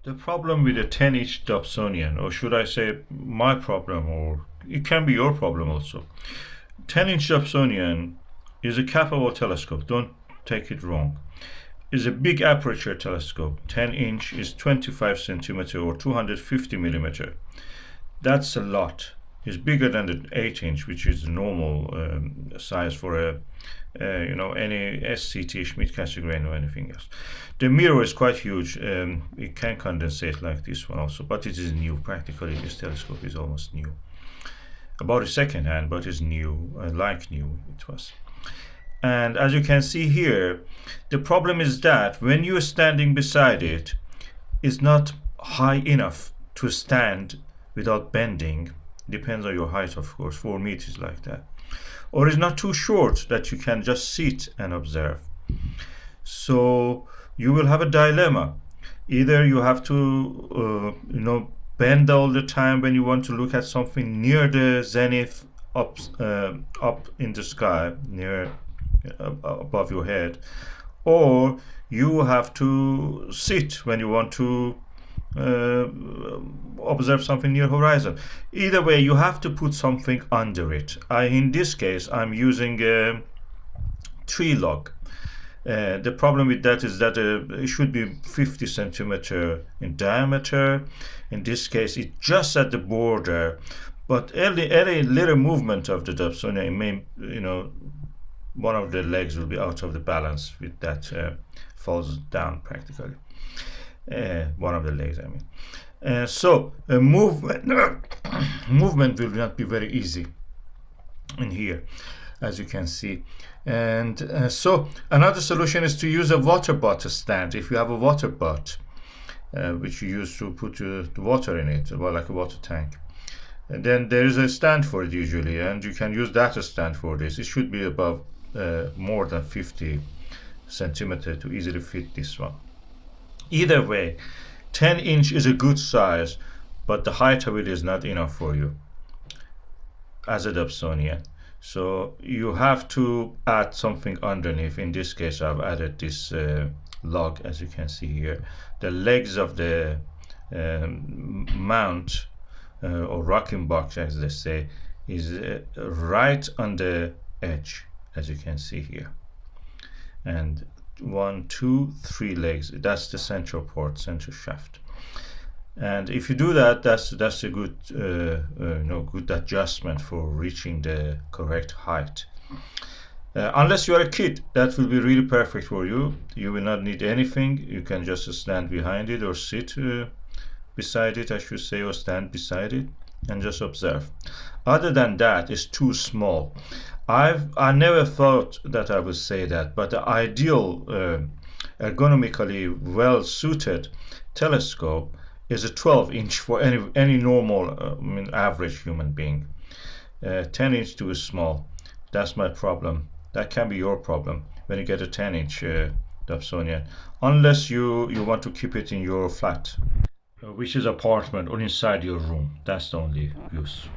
The problem with a 10-inch Dobsonian, or should I say my problem, or it can be your problem also. 10-inch Dobsonian is a capable telescope, don't take it wrong. Is a big aperture telescope. 10 inch is 25 centimeter or 250 millimeter. That's a lot. It's bigger than the 8 inch, which is the normal size for a any SCT Schmidt category or anything else. The mirror is quite huge. It can condensate like this one also, but it is new. Practically, this telescope is almost new. About a second hand, but it's new, like new it was. And as you can see here, the problem is that when you're standing beside it, it's not high enough to stand without bending. Depends on your height, of course. For me, it is like that. Or it's not too short that you can just sit and observe. So you will have a dilemma. Either you have to, bend all the time when you want to look at something near the zenith, up in the sky, near above your head, or you have to sit when you want to observe something near horizon. Either way, you have to put something under it. In this case, I'm using a tree log. The problem with that is that it should be 50 centimeter in diameter. In this case, it's just at the border, but any little movement of the Dobsonian may, one of the legs will be out of the balance with that falls down practically. One of the legs, I mean. So movement will not be very easy in here, as you can see. And so another solution is to use a water bottle stand. If you have a water bottle, which you use to put the water in it, well, like a water tank. And then there is a stand for it usually, and you can use that stand for this. It should be above more than 50 centimeter to easily fit this one. Either way, 10 inch is a good size, but the height of it is not enough for you as a Dobsonian. So you have to add something underneath. In this case, I've added this log, as you can see here. The legs of the mount or rocking box, as they say, is right on the edge, as you can see here. And 1, 2, 3 legs. That's the central port, central shaft. And if you do that, that's a good good adjustment for reaching the correct height. Unless you are a kid, that will be really perfect for you. You will not need anything. You can just stand behind it or sit beside it, I should say, or stand beside it and just observe. Other than that, it's too small. I never thought that I would say that, but the ideal ergonomically well suited telescope is a 12 inch for any normal average human being. 10 inch too small. That's my problem. That can be your problem when you get a 10 inch Dobsonian, unless you want to keep it in your flat, which is apartment or inside your room. That's the only use.